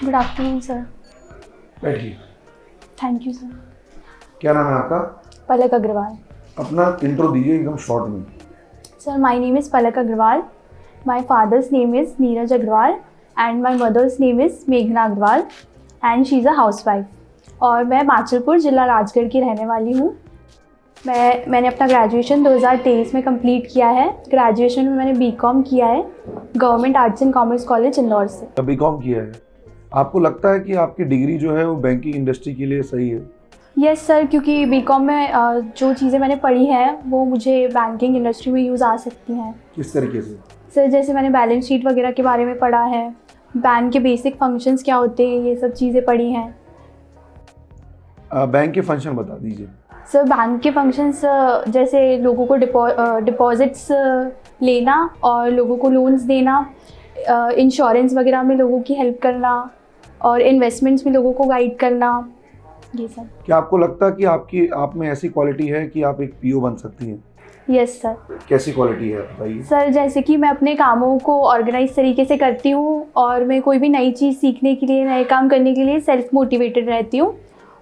Good afternoon sir. बैठिए। Thank you sir. क्या नाम है आपका? पलक अग्रवाल। अपना इंट्रो दीजिए एकदम शॉर्ट में। Sir my name is Palak Agarwal. My father's name is Neeraj Agarwal and my mother's name is मेघना Agarwal and she is a housewife. और मैं माचलपुर जिला राजगढ़ की रहने वाली हूँ। मैंने अपना ग्रेजुएशन 2023 में कंप्लीट किया है। ग्रेजुएशन में मैंने बीकॉम किया है government arts and commerce college Indore से। बीकॉम किया है। आपको लगता है कि आपकी डिग्री जो है वो बैंकिंग इंडस्ट्री के लिए सही है? यस सर, क्योंकि बीकॉम में जो चीज़ें मैंने पढ़ी हैं वो मुझे बैंकिंग इंडस्ट्री में यूज़ आ सकती हैं। किस तरीके से? सर जैसे मैंने बैलेंस शीट वगैरह के बारे में पढ़ा है, बैंक के बेसिक फंक्शंस क्या होते हैं, ये सब चीज़ें पढ़ी हैं। बैंक के फंक्शन बता दीजिए। सर बैंक के फंक्शंस जैसे लोगों को डिपॉजिट्स लेना और लोगों को लोन्स देना, इंश्योरेंस वगैरह में लोगों की हेल्प करना और इन्वेस्टमेंट्स में लोगों को गाइड करना, ये सब। क्या आपको लगता है कि आप में ऐसी क्वालिटी है कि आप एक पीओ बन सकती हैं? Yes sir. कैसी क्वालिटी है बताइए। सर जैसे कि मैं अपने कामों को ऑर्गेनाइज तरीके से करती हूँ और मैं कोई भी नई चीज़ सीखने के लिए, नए काम करने के लिए सेल्फ मोटिवेटेड रहती हूँ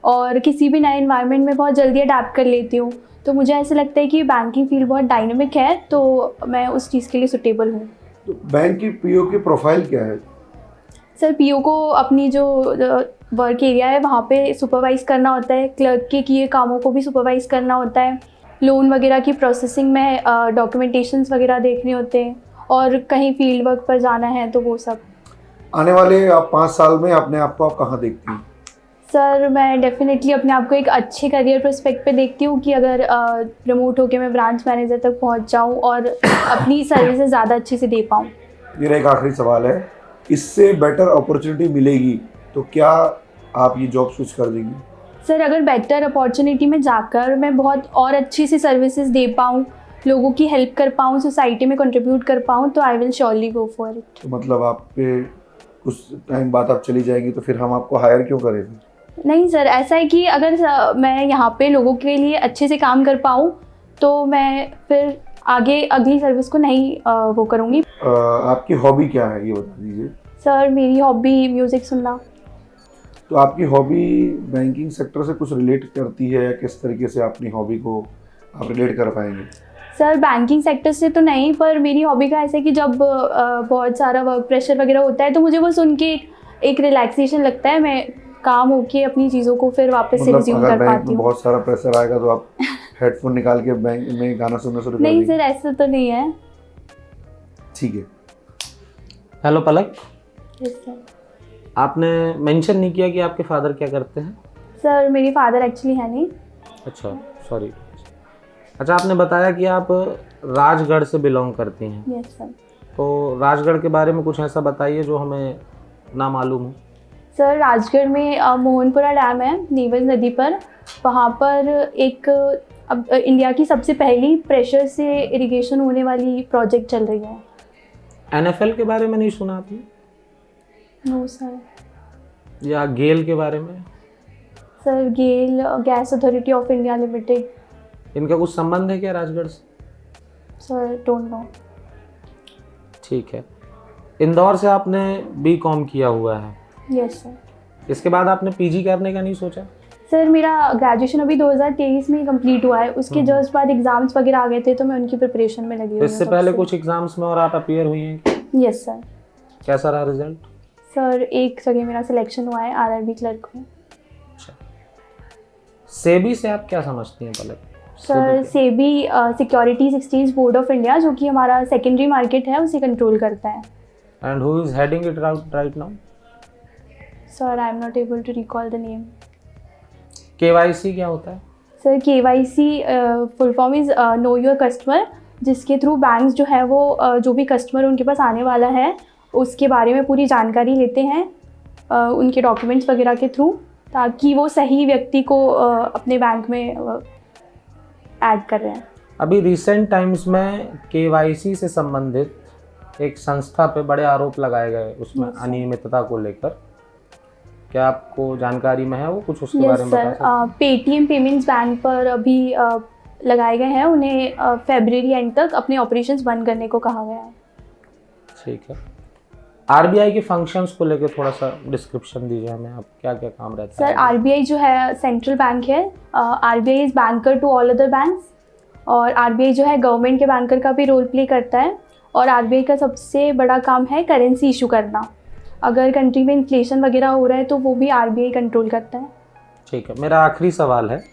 और किसी भी नए एनवायरनमेंट में बहुत जल्दी अडेप्ट कर लेती हूँ। तो मुझे ऐसा लगता है कि बैंकिंग फील्ड बहुत डायनेमिक है, तो मैं उस चीज़ के लिए सुटेबल हूँ। तो बैंक की पीओ की प्रोफाइल क्या है? सर पीओ को अपनी जो वर्क एरिया है वहाँ पे सुपरवाइज़ करना होता है, क्लर्क के किए कामों को भी सुपरवाइज़ करना होता है, लोन वगैरह की प्रोसेसिंग में डॉक्यूमेंटेशंस वगैरह देखने होते हैं और कहीं फील्ड वर्क पर जाना है तो वो सब। आने वाले आप 5 साल में अपने आप को आप कहाँ देखती हैं? सर मैं डेफिनेटली अपने आप को एक अच्छे करियर प्रोस्पेक्ट पे देखती हूँ कि अगर प्रमोट होकर मैं ब्रांच मैनेजर तक पहुँच जाऊँ और अपनी सर्विसेज ज़्यादा अच्छे से दे पाऊँ। मेरा एक आखिरी सवाल है, इससे बेटर अपॉर्चुनिटी मिलेगी तो क्या आप ये जॉब स्विच कर देंगी? सर अगर बेटर अपॉर्चुनिटी में जाकर मैं बहुत और अच्छी सी सर्विसेज दे पाऊँ, लोगों की हेल्प कर पाऊँ, सोसाइटी में कंट्रीब्यूट कर पाऊँ, तो I will surely go for it. तो मतलब आप पे कुछ टाइम बाद आप चली जाएंगी तो फिर हम आपको हायर क्यों करें? नहीं सर, ऐसा है कि अगर मैं यहाँ पे लोगों के लिए अच्छे से काम कर पाऊँ तो मैं फिर आगे अगली सर्विस को नहीं वो करूँगी। आपकी हॉबी क्या है ये बता दीजिए। सर मेरी हॉबी म्यूज़िक सुनना। तो आपकी हॉबी बैंकिंग सेक्टर से कुछ रिलेट करती है या किस तरीके से अपनी हॉबी को आप रिलेट कर पाएंगे? सर बैंकिंग सेक्टर से तो नहीं, पर मेरी हॉबी का ऐसा है कि जब बहुत सारा वर्क प्रेशर वगैरह होता है तो मुझे वो सुन के एक रिलैक्सेशन लगता है, मैं काम होके अपनी चीज़ों को फिर वापस से रिज्यूम कर पाती हूँ। बहुत सारा प्रेशर आएगा तो आप हेडफोन निकाल के बैंक में गाना सुनना शुरू कर देंगे? नहीं सर, ऐसा तो नहीं है। ठीक है। हेलो पलक, यस सर। आपने मेंशन नहीं किया कि आपके फादर क्या करते हैं? सर मेरी फादर एक्चुअली है नहीं। अच्छा, सॉरी। अच्छा, आपने बताया कि आप राजगढ़ से बिलोंग करती हैं। Yes sir. तो राजगढ़ के बारे में कुछ ऐसा बताइए जो हमें ना मालूम हो। सर राजगढ़ में मोहनपुरा डैम है नीवज नदी पर। वहाँ पर एक अब इंडिया की सबसे पहली प्रेशर से इरिगेशन होने वाली प्रोजेक्ट चल रही है। NFL के बारे में नहीं सुना आपने? No sir. या गेल के बारे में? Sir GAIL gas authority of India limited. इनका कुछ संबंध है क्या राजगढ़ से? Sir don't know. ठीक है। इंदौर से आपने BCom किया हुआ है? Yes sir. इसके बाद आपने PG करने का नहीं सोचा? सर मेरा ग्रेजुएशन अभी 2023 में कंप्लीट हुआ है, उसके जस्ट बाद एग्जाम्स वगैरह आ गए थे तो मैं उनकी प्रिपरेशन में लगी हुई हूँ। इससे पहले कुछ एग्जाम्स में और आप अपीयर हुई हैं? Yes sir. कैसा रहा रिजल्ट? सर एक जगह मेरा सिलेक्शन हुआ है RRB क्लर्क में। अच्छा, सेबी से आप क्या समझती हैं Palak? Sir SEBI securities exchange board of India, जो कि हमारा सेकेंडरी मार्केट है, उसे कंट्रोल करता है। And who is heading it right now? Sir I am not able to recall the name. KYC क्या होता है? Sir KYC full form is know your customer, जिसके थ्रू बैंक्स जो है वो जो भी कस्टमर उनके पास आने वाला है उसके बारे में पूरी जानकारी लेते हैं उनके डॉक्यूमेंट्स वगैरह के थ्रू, ताकि वो सही व्यक्ति को अपने बैंक में ऐड कर रहे हैं। अभी रिसेंट टाइम्स में KYC से संबंधित एक संस्था पे बड़े आरोप लगाए गए, उसमें अनियमितता को लेकर। क्या आपको जानकारी में है वो कुछ उसके बारे में बता सकते हैं? पेटीएम पेमेंट्स बैंक पर अभी लगाए गए हैं, उन्हें फरवरी एंड तक अपने ऑपरेशंस बंद करने को कहा गया है। ठीक है। आरबीआई के फंक्शंस को लेकर थोड़ा सा डिस्क्रिप्शन दीजिए हमें, आप क्या क्या काम रहता सर है? आरबीआई जो है सेंट्रल बैंक है। RBI is banker to all other banks. और आरबीआई जो है गवर्नमेंट के बैंकर का भी रोल प्ले करता है। और आरबीआई का सबसे बड़ा काम है करेंसी इशू करना। अगर कंट्री में इन्फ्लेशन वगैरह हो रहा है तो वो भी आरबीआई कंट्रोल करता है। ठीक है, मेरा आखिरी सवाल है,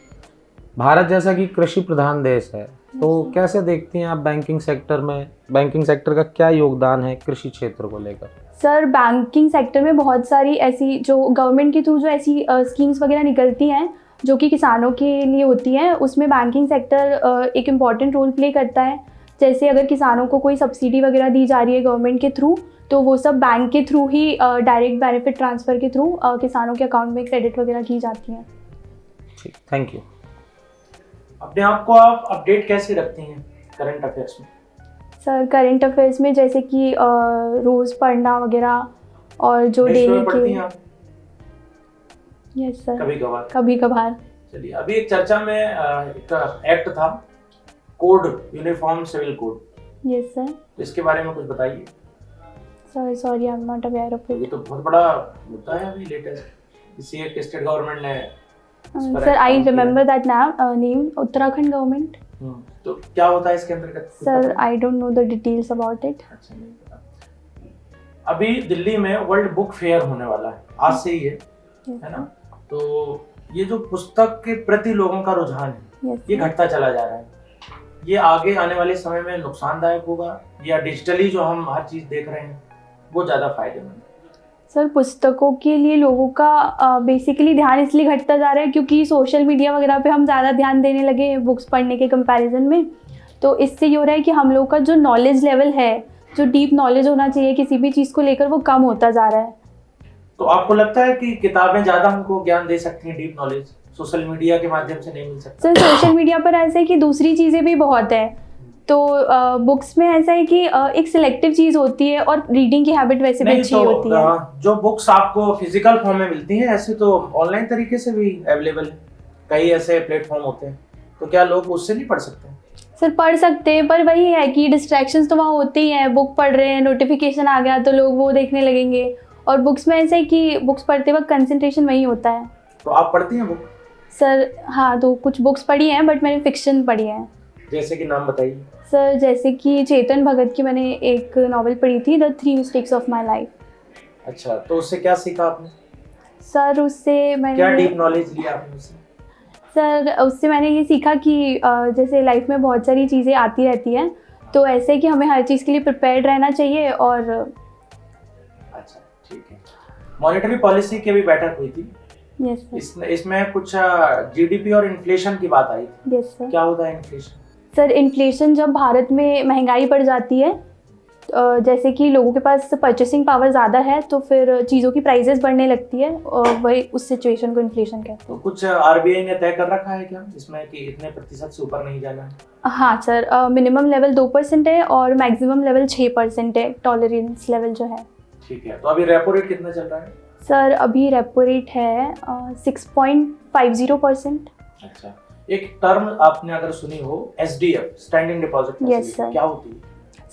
भारत जैसा कि कृषि प्रधान देश है, तो कैसे देखती हैं आप बैंकिंग सेक्टर में, बैंकिंग सेक्टर का क्या योगदान है कृषि क्षेत्र को लेकर? सर बैंकिंग सेक्टर में बहुत सारी ऐसी जो गवर्नमेंट के थ्रू जो ऐसी स्कीम्स वगैरह निकलती हैं जो कि किसानों के लिए होती हैं, उसमें बैंकिंग सेक्टर एक इम्पॉर्टेंट रोल प्ले करता है। जैसे अगर किसानों को कोई सब्सिडी वगैरह दी जा रही है गवर्नमेंट के थ्रू, तो वो सब बैंक के थ्रू ही डायरेक्ट बेनिफिट ट्रांसफ़र के थ्रू किसानों के अकाउंट में क्रेडिट वगैरह की जाती हैं। ठीक, थैंक यू। अपने आप को आप अपडेट कैसे रखती हैं करंट अफेयर्स में? सर करंट अफेयर्स में जैसे कि रोज़ पढ़ना वगैरह और जो न्यूज़पेपर डेली पढ़ती हैं के। आप? यस सर, कभी कभार। कभी कभार। चलिए, अभी एक चर्चा में एक एक्ट था, code, uniform civil code, yes sir. इसके बारे में कुछ बताइए। Sir sorry, I am not aware of ये इट। तो बहुत बड़ा मुद्दा है अभी लेटेस्ट, किसी एक स्टेट गवर्नमेंट ने इस पर सर act आई पास किया। Remember that name, Uttarakhand government. तो क्या होता है इसके अंतर्गत? कुछ सर पता है? I don't know the details about it. अच्छा, नहीं पता। अभी दिल्ली में वर्ल्ड बुक फेयर होने वाला है, आज से ही है ना? तो ये जो पुस्तक के प्रति लोगों का रुझान है, ये घटता चला जा रहा है। ये आगे आने वाले समय में नुकसानदायक होगा या डिजिटली जो हम हर चीज देख रहे हैं वो ज्यादा फायदेमंद है? सर पुस्तकों के लिए लोगों का बेसिकली ध्यान इसलिए घटता जा रहा है क्योंकि सोशल मीडिया वगैरह पे हम ज़्यादा ध्यान देने लगे हैं बुक्स पढ़ने के कंपैरिजन में। तो इससे ये हो रहा है कि हम लोग का जो नॉलेज लेवल है, जो डीप नॉलेज होना चाहिए किसी भी चीज़ को लेकर, वो कम होता जा रहा है। तो आपको लगता है कि किताबें ज्यादा हमको ज्ञान दे सकती हैं, डीप नॉलेज सोशल मीडिया के माध्यम से नहीं मिल सकता? सर सोशल मीडिया पर ऐसा है कि दूसरी चीज़ें भी बहुत है, तो बुक्स में ऐसा है कि एक सिलेक्टिव चीज़ होती है और रीडिंग की हैबिट वैसे भी नहीं, अच्छी होती है। जो बुक्स आपको फिजिकल फॉर्म में मिलती हैं, ऐसे तो ऑनलाइन तरीके से भी अवेलेबल है, कई ऐसे प्लेटफॉर्म होते हैं, तो क्या लोग उससे नहीं पढ़ सकते? सर पढ़ सकते हैं, पर वही है कि डिस्ट्रैक्शंस तो वहाँ होते ही हैं। बुक पढ़ रहे हैं, नोटिफिकेशन आ गया तो लोग वो देखने लगेंगे। और बुक्स में ऐसा है कि बुक्स पढ़ते वक्त कंसंट्रेशन वही होता है। तो आप पढ़ती हैं बुक? सर हाँ, तो कुछ बुक्स पढ़ी हैं, बट मैंने फिक्शन पढ़ी है। जैसे कि नाम बताइए। सर जैसे कि चेतन भगत की मैंने एक नॉवल पढ़ी थी, the 3 mistakes of my life. अच्छा, तो उससे क्या सीखा आपने? सर उससे क्या मैंने डीप नॉलेज लिया आपने उससे? सर उससे मैंने ये सीखा कि जैसे लाइफ में बहुत सारी चीज़ें आती रहती हैं, तो ऐसे कि हमें हर चीज़ के लिए प्रिपेयर्ड रहना चाहिए। और अच्छा, ठीक है। मॉनेटरी पॉलिसी की भी बैठक हुई थी, यस सर। इसमें कुछ जीडीपी और इन्फ्लेशन की बात आई थी। Yes sir. क्या होता है इन्फ्लेशन? सर इन्फ्लेशन जब भारत में महंगाई बढ़ जाती है, जैसे कि लोगों के पास परचेसिंग पावर ज़्यादा है, तो फिर चीज़ों की प्राइसेस बढ़ने लगती है, और वही उस सिचुएशन को इन्फ्लेशन कहते तो कुछ आरबीआई ने तय कर रखा है क्या इसमें कि इतने प्रतिशत से ऊपर नहीं जाना है? हैं। हाँ सर, मिनिमम लेवल 2% है और मैक्सिमम लेवल 6% है, टॉलरेंस लेवल जो है। ठीक है, तो अभी रेपो रेट कितना चल रहा है? सर अभी रेपो रेट है 6.50%। अच्छा, एक टर्म आपने अगर सुनी हो, SDF, standing deposit Yes, facility, sir. क्या होती है?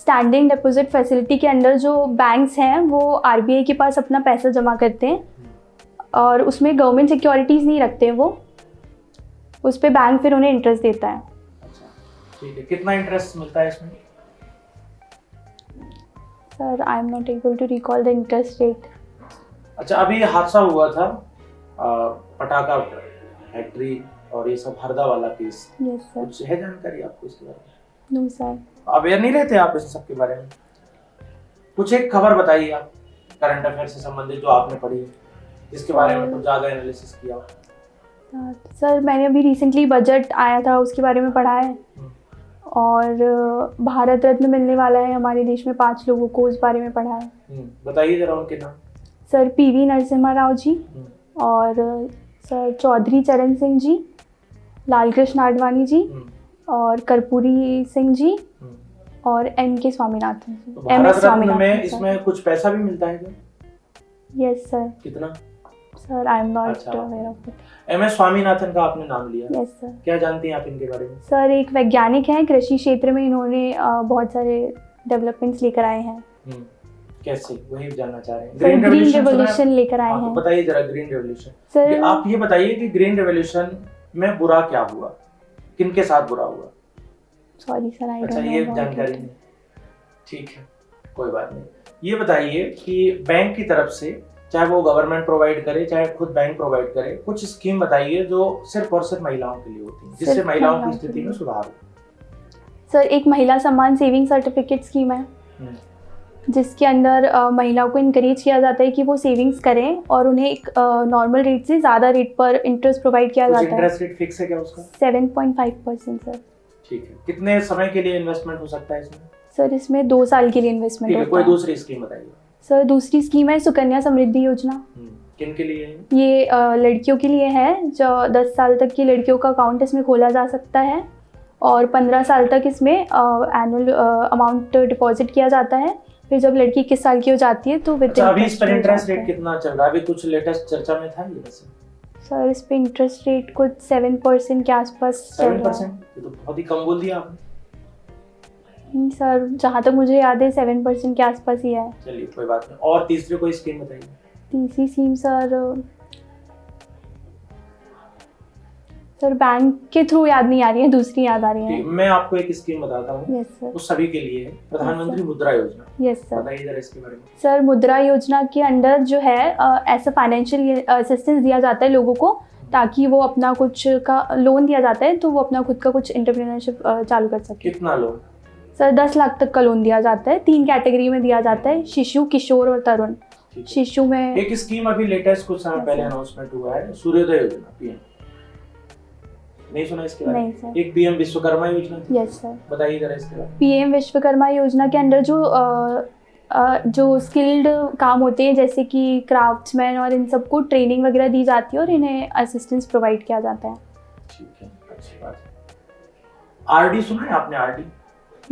स्टैंडिंग डिपॉजिट फैसिलिटी के अंडर जो बैंक्स हैं वो आरबीआई के पास अपना पैसा जमा करते हैं, और उसमें गवर्नमेंट सिक्योरिटीज़ नहीं रखते हैं वो, उस पर बैंक फिर उन्हें इंटरेस्ट देता है। अच्छा, ठीक है। कितना इंटरेस्ट मिलता है इसमें? Sir I am not able to recall the interest rate. अच्छा, अभी हादसा हुआ था पटाखा फैक्ट्री और ये सब हरदा वाला केस, यस सर। कुछ है जानकारी आपको इसके बारे में? No sir. अवेयर नहीं रहते आप इस सब के बारे में? कुछ एक खबर बताइए आप करंट अफेयर से संबंधित जो आपने पढ़ी है, जिसके बारे में कुछ ज़्यादा एनालिसिस किया हो। सर मैंने अभी रिसेंटली बजट आया था, उसके बारे में पढ़ा है, और भारत रत्न मिलने वाला है हमारे देश में 5 लोगों को, उस बारे में पढ़ा है। बताइए जरा उनके नाम। सर पीवी नरसिम्हा राव जी, और सर चौधरी चरण सिंह जी, लाल कृष्ण आडवाणी जी, और कर्पूरी सिंह जी, और एम.के. स्वामीनाथन जी। तो भारत रत्न में इसमें कुछ पैसा भी मिलता है क्या? Yes sir. कितना? सर आई एम नॉट अच्छा। Aware of it. M S. Swaminathan का आपने नाम लिया। Yes sir. क्या जानती हैं आप इनके बारे में? सर एक वैज्ञानिक हैं, कृषि क्षेत्र में इन्होंने बहुत सारे डेवलपमेंट्स लेकर आए हैं। कैसे, वही जानना चाह रहे हैं। सर ग्रीन रेवोल्यूशन सुना है? लेकर आए हाँ, तो हैं बताइए जरा ग्रीन रेवोल्यूशन। सर। आप ये बताइए कि ग्रीन रेवोल्यूशन में बुरा क्या हुआ, किनके साथ बुरा हुआ? सॉरी सर, आई अच्छा, डोंट ये नो जानकारी नहीं, ठीक है, कोई बात नहीं। ये बताइए कि बैंक की तरफ से, चाहे वो गवर्नमेंट प्रोवाइड करे चाहे खुद बैंक प्रोवाइड करे, कुछ स्कीम बताइए जो सिर्फ और सिर्फ महिलाओं के लिए होती है, जिससे सिर्फ महिलाओं की महिलाओं के स्थिति में लिए। सुधार हो। सर एक महिला सम्मान सेविंग सर्टिफिकेट स्कीम है जिसके अंदर महिलाओं को इनकरेज किया जाता है कि वो सेविंग्स करें और उन्हें एक नॉर्मल रेट से ज़्यादा रेट पर इंटरेस्ट प्रोवाइड किया कुछ जाता है। इंटरेस्ट रेट फिक्स है क्या उसका? 7.5% सर। ठीक है, कितने समय के लिए इन्वेस्टमेंट हो सकता है इसमें? सर इसमें 2 साल के लिए इन्वेस्टमेंट ठीक है, होता कोई है। दूसरी स्कीम बताइए। सर दूसरी स्कीम है सुकन्या समृद्धि योजना। किन के लिए है? ये लड़कियों के लिए है, जो 10 साल तक की लड़कियों का अकाउंट इसमें खोला जा सकता है और 15 साल तक इसमें एनुअल अमाउंट डिपॉजिट किया जाता है। फिर जब लड़की 21 साल की हो जाती है तो विद अच्छा, अभी इस पर इंटरेस्ट रेट कितना चल रहा है? अभी कुछ लेटेस्ट चर्चा में था ये वैसे। सर इस पे इंटरेस्ट रेट कुछ 7% के आसपास चल रहा है। 7%? ये तो बहुत ही कम बोल दिया आपने। सर जहाँ तक मुझे याद है 7% के आसपास ही है। चलिए कोई बात नहीं। और तीसरी कोई स्कीम बताइए। तीसरी स्कीम सर बैंक के थ्रू याद नहीं आ रही है, दूसरी याद आ रही है। मैं आपको एक स्कीम बताता हूँ। Yes sir. वो सभी के लिए है, प्रधानमंत्री मुद्रा योजना। Yes sir. बताइए जरा इसके बारे में। सर मुद्रा योजना के अंडर जो है ऐसा फाइनेंशियल असिस्टेंस दिया जाता है लोगों को, ताकि वो अपना कुछ का लोन दिया जाता है तो वो अपना खुद का कुछ एंटरप्रेन्योरशिप चालू कर सके। कितना लोन? सर 10 लाख तक का लोन दिया जाता है। 3 कैटेगरी में दिया जाता है, शिशु, किशोर और तरुण। शिशु में एक स्कीम अभी लेटेस्ट कुछ समय पहले अनाउंसमेंट हुआ है, सूर्योदय योजना, पीएम। नहीं सुना इसके बारे में? नहीं सर। एक पीएम विश्वकर्मा योजना थी। Yes sir. बताइए जरा इसके बारे में। पीएम विश्वकर्मा योजना के अंडर जो स्किल्ड काम होते हैं जैसे कि क्राफ्ट्समैन और इन सबको ट्रेनिंग वगैरह दी जाती है और इन्हें असिस्टेंस प्रोवाइड किया जाता है। ठीक है, अच्छी बात है। आरडी सुना है आपने? RD,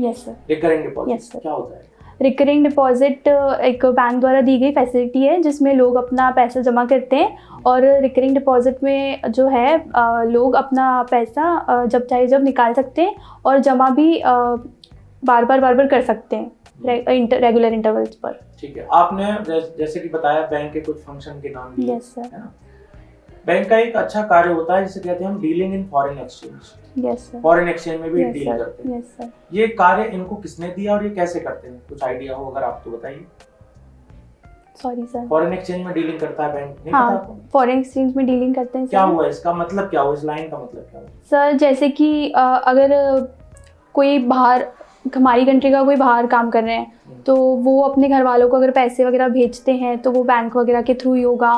yes sir. Recurring deposit, Yes, sir. क्या होता है? रिकरिंग डिपॉजिट एक बैंक द्वारा दी गई फैसिलिटी है जिसमें लोग अपना पैसा जमा करते हैं और रिकरिंग डिपॉजिट में जो है लोग अपना पैसा जब चाहे जब निकाल सकते हैं और जमा भी बार बार कर सकते हैं रेगुलर इंटरवल्स पर। ठीक है, आपने जैसे कि बताया बैंक के कुछ फंक्शन के नाम दिए, यस सर। है ना? बैंक का एक अच्छा कार्य होता है जिसे कहते हैं हम dealing in foreign exchange. Yes sir. Foreign exchange में भी यस डील सर। करते हैं। Yes sir. ये कार्य इनको किसने दिया और ये कैसे करते हैं? कुछ आइडिया हो अगर आप तो बताइए। Sorry sir. फॉरेन एक्सचेंज में डीलिंग करता है बैंक, नहीं पता हाँ, आपको? फॉरेन एक्सचेंज में डीलिंग करते हैं क्या सर। हुआ इसका मतलब, क्या हुआ इस लाइन का मतलब क्या हुआ? सर जैसे कि अगर कोई बाहर हमारी कंट्री का कोई बाहर काम कर रहे हैं तो वो अपने घर वालों को अगर पैसे वगैरह भेजते हैं तो वो बैंक वगैरह के थ्रू ही होगा,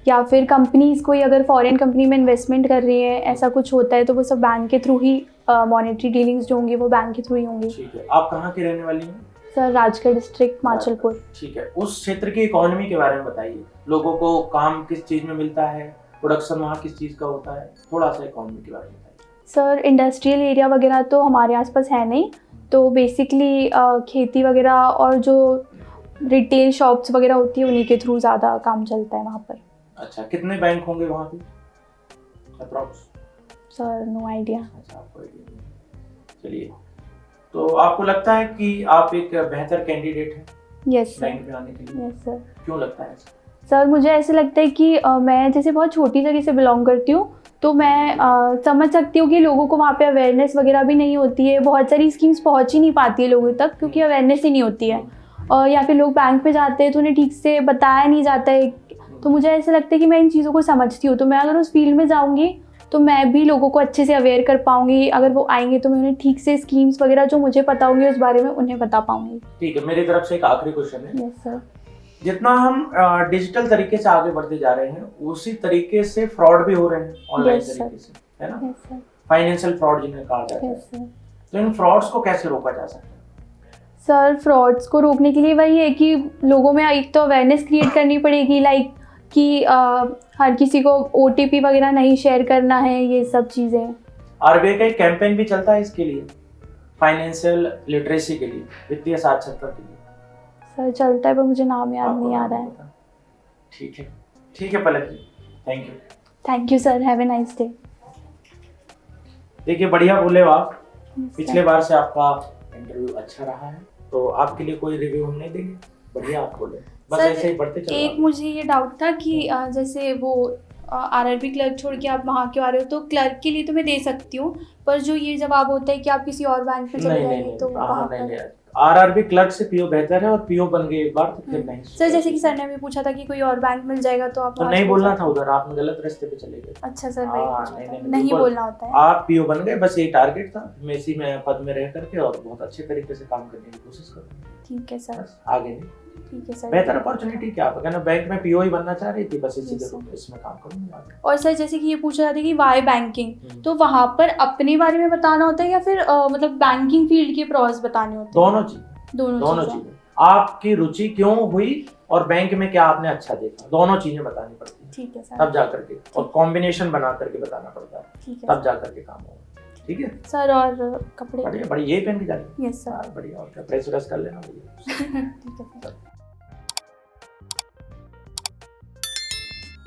या फिर कंपनीज कोई अगर फॉरेन कंपनी में इन्वेस्टमेंट कर रही है ऐसा कुछ होता है तो वो सब बैंक के थ्रू ही मॉनेटरी डीलिंग्स जो होंगी वो बैंक के थ्रू ही होंगी। ठीक है, आप कहाँ की रहने वाली हैं? Sir Rajgarh district, Machalpur. ठीक है, उस क्षेत्र की इकोनॉमी के बारे में बताइए। लोगों को काम किस चीज में मिलता है, प्रोडक्शन वहाँ किस चीज का होता है, थोड़ा सा इकोनॉमी के बारे में बताइए। सर इंडस्ट्रियल एरिया वगैरह तो हमारे आसपास है नहीं, तो बेसिकली खेती वगैरह और जो रिटेल शॉप्स वगैरह होती है उन्हीं के थ्रू ज़्यादा काम चलता है वहाँ पर। अच्छा, कितने बैंक होंगे वहाँ पे अप्रॉक्स? Sir no idea. अच्छा, आपको आइडिया नहीं। चलिए, तो आपको लगता है कि आप एक बेहतर कैंडिडेट हैं यस सर। बैंक में आने के लिए? Yes sir. क्यों लगता है ऐसा? सर मुझे ऐसे लगता है कि मैं जैसे बहुत छोटी जगह से बिलोंग करती हूँ तो मैं समझ सकती हूँ कि लोगों को वहाँ पे अवेयरनेस वगैरह भी नहीं होती है, बहुत सारी स्कीम्स पहुँच ही नहीं पाती है लोगों तक क्योंकि अवेयरनेस ही नहीं होती है, और या फिर लोग बैंक पे जाते हैं तो उन्हें ठीक से बताया नहीं जाता है। तो मुझे ऐसा लगता है कि मैं इन चीज़ों को समझती हूँ, तो मैं अगर उस फील्ड में जाऊँगी तो मैं भी लोगों को अच्छे से अवेयर कर पाऊँगी। अगर वो आएंगे तो मैं उन्हें ठीक से स्कीम्स वगैरह जो मुझे पता होंगे उस बारे में उन्हें बता पाऊँगी। ठीक है, मेरी तरफ से एक आखिरी क्वेश्चन है। Yes sir. जितना हम डिजिटल तरीके से आगे बढ़ते जा रहे हैं उसी तरीके से फ्रॉड भी हो रहे हैं ऑनलाइन Yes, sir. तरीके से, है ना? Yes sir. फाइनेंशियल फ्रॉड जिन्हें कहा जाता है। Yes sir. तो इन फ्रॉड्स को कैसे रोका जा सकता है? सर फ्रॉड्स को रोकने के लिए वही है कि लोगों में एक तो अवेयरनेस क्रिएट करनी पड़ेगी, लाइक कि हर किसी को OTP वगैरह नहीं शेयर करना है, ये सब चीज़ें। आरबीआई का एक कैंपेन भी चलता है इसके लिए, फाइनेंशियल लिटरेसी के लिए, वित्तीय साक्षरता के लिए। सर चलता है पर मुझे नाम याद आपको नहीं आ नाम रहा है। पता? ठीक है Palak ji, thank you. Thank you sir, have a nice day. देखिए, बढ़िया बोले हो आप। पिछले बार से आपका इंटरव्यू अच्छा रहा है, तो आपके लिए कोई रिव्यू हम नहीं देंगे। बढ़िया आप बोले, बस सर, ऐसे ही बढ़ते चलो एक आगे। मुझे ये डाउट था कि जैसे वो आरआरबी क्लर्क छोड़ के आप वहाँ क्यों आ रहे हो, तो क्लर्क के लिए तो मैं दे सकती हूँ, पर जो ये जवाब होता है कि आप किसी और बैंक में चले नहीं नहीं जाएंगे नहीं, तो हाँ वहाँ नहीं पर नहीं, आरआरबी क्लर्क से पीओ बेहतर है, और पीओ बन गए एक बार तो फिर नहीं। सर, जैसे कि सर ने अभी पूछा था कि कोई और बैंक मिल जाएगा तो आप तो वहाँ नहीं चले बोलना जाएंगे। था उधर, आपने गलत रास्ते पे चले गए। अच्छा सर, वही हाँ, पूछा नहीं, था। नहीं, नहीं बिल्कुल। बोलना होता है। आप पीओ बन गए, बस यही टारगेट था, मैं इसी में पद में रह करके और बहुत अच्छे तरीके से काम करने की कोशिश करूँ, ठीक है सर, बस आगे नहीं। ठीक है सर। बेहतर अपॉर्चुनिटी क्या आप कहना, बैंक में पीओ ही बनना चाह रही थी, बस इसी Yes, के इसमें काम करूँगा आगे। और सर जैसे कि ये पूछा जाता है कि वाई बैंकिंग, हम्म। तो वहाँ पर अपने बारे में बताना होता है या फिर मतलब बैंकिंग फील्ड के प्रोस बताने होते हैं? दोनों चीज, दोनों चीजें। चीजें, आपकी रुचि क्यों हुई और बैंक में क्या आपने अच्छा देखा, दोनों चीजें बतानी पड़ती है, ठीक है सर, तब जा करके, और कॉम्बिनेशन बना करके बताना पड़ता है, ठीक है तब जा करके काम होगा। ठीक है सर। और कपड़े? बढ़िया बढ़िया, यही पहन के जाइए। यस सर, हाँ, बढ़िया, और क्या, प्रेस व्रेस कर लेना भैया। ठीक है सर।